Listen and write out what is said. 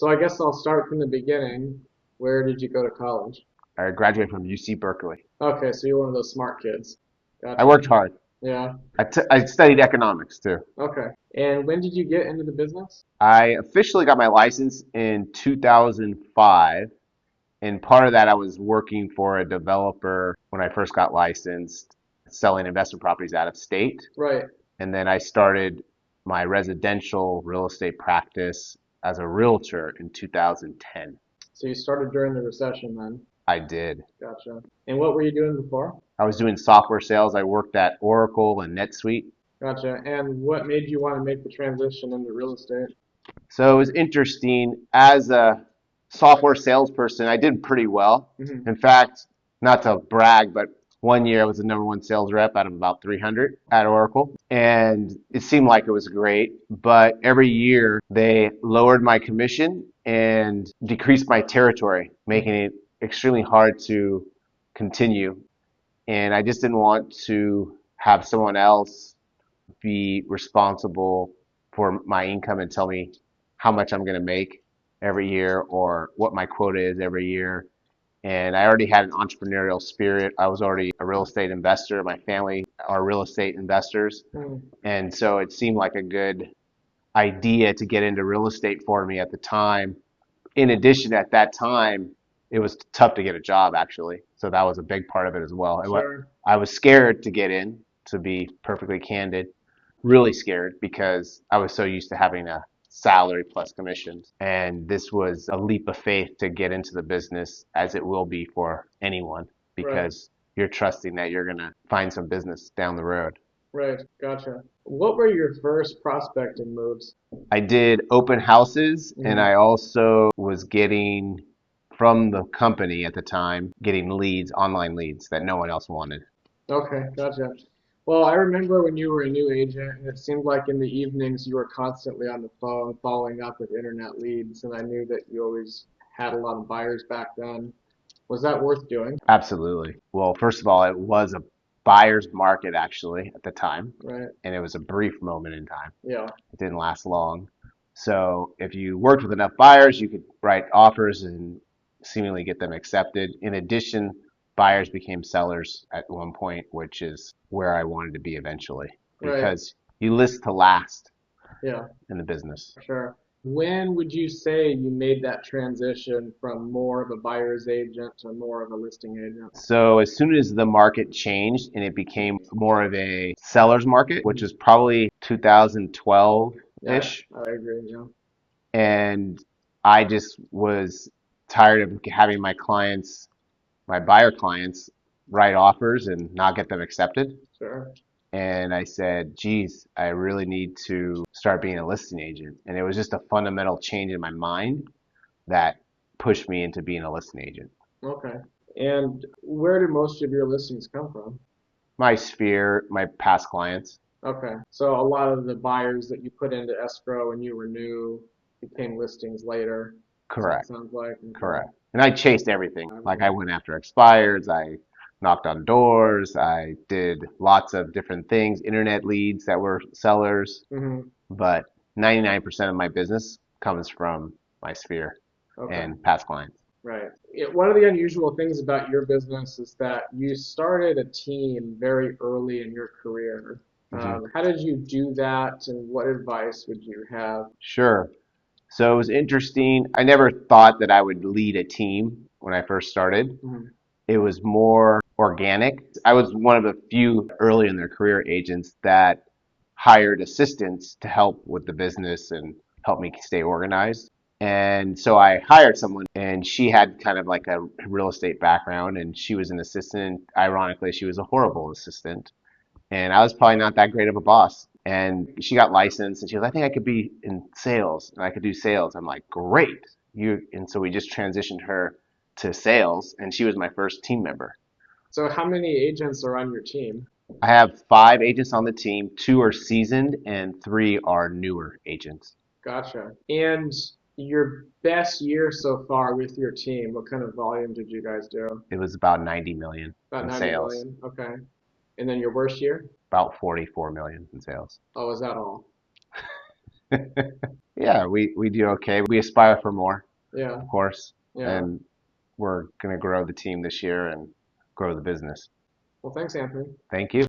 So I guess I'll start from the beginning. Where did you go to college? I graduated from UC Berkeley. Okay, so you're one of those smart kids. I Gotcha. worked hard. Yeah. I studied economics too. Okay. And when did you get into the business? I officially got my license in 2005. And part of that, I was working for a developer when I first got licensed, selling investment properties out of state. Right. And then I started my residential real estate practice as a realtor in 2010. So you started during the recession then. I did. Gotcha. And what were you doing before? I was doing software sales. I worked at Oracle and NetSuite. Gotcha. And what made you want to make the transition into real estate? So it was interesting. As a software salesperson, I did pretty well. Hmm. In fact, not to brag, but one year I was the number one sales rep out of about 300 at Oracle. And it seemed like it was great. But every year they lowered my commission and decreased my territory, making it extremely hard to continue. And I just didn't want to have someone else be responsible for my income and tell me how much I'm going to make every year or what my quota is every year. And I already had an entrepreneurial spirit. I was already a real estate investor. My family are real estate investors. Mm. And so it seemed like a good idea to get into real estate for me at the time. In addition, at that time, it was tough to get a job actually. So that was a big part of it as well. Sure. I was scared to get in, to be perfectly candid, really scared because I was so used to having a salary plus commissions. And this was a leap of faith to get into the business, as it will be for anyone, Right. because you're trusting that you're going to find some business down the road. Right. Gotcha. What were your first prospecting moves? I did open houses and Hmm. I also was getting from the company at the time, getting leads, online leads that no one else wanted. Okay. Gotcha. Well, I remember when you were a new agent, and it seemed like in the evenings you were constantly on the phone following up with internet leads, and I knew that you always had a lot of buyers back then. Was that worth doing? Absolutely. Well, first of all, it was a buyer's market actually at the time, Right. and it was a brief moment in time. Yeah. It didn't last long. So if you worked with enough buyers, you could write offers and seemingly get them accepted. In addition, buyers became sellers at one point, which is where I wanted to be eventually, Right. because you list to last Yeah. in the business. Sure. When would you say you made that transition from more of a buyer's agent to more of a listing agent? So as soon as the market changed and it became more of a seller's market, which is probably Yeah, 2012-ish, I agree. Yeah. and I just was tired of having my clients, my buyer clients, write offers and not get them accepted. Sure. And I said, geez, I really need to start being a listing agent. And it was just a fundamental change in my mind that pushed me into being a listing agent. Okay. And where do most of your listings come from? My sphere, my past clients. Okay. So a lot of the buyers that you put into escrow when you were new became listings later. Correct. Sounds like. Okay. Correct. And I chased everything. Like I went after expireds, I knocked on doors, I did lots of different things, internet leads that were sellers, Hmm. but 99% of my business comes from my sphere Okay. and past clients. Right. One of the unusual things about your business is that you started a team very early in your career. Hmm. How did you do that, and what advice would you have? Sure. So it was interesting. I never thought that I would lead a team when I first started. Mhm. It was more organic. I was one of the few early in their career agents that hired assistants to help with the business and help me stay organized. And so I hired someone and she had kind of like a real estate background and she was an assistant. Ironically, she was a horrible assistant. And I was probably not that great of a boss. And she got licensed and she was, I think I could be in sales and I could do sales. I'm like, great. And so we just transitioned her to sales and she was my first team member. So how many agents are on your team? I have 5 agents on the team. 2 are seasoned and 3 are newer agents. Gotcha. And your best year so far with your team, what kind of volume did you guys do? It was about 90 million About in 90 sales, million. Okay. And then your worst year? about 44 million in sales. Oh, is that all? Yeah, we do okay. We aspire for more, Yeah, of course, yeah. and we're going to grow the team this year and grow the business. Well, thanks, Anthony. Thank you.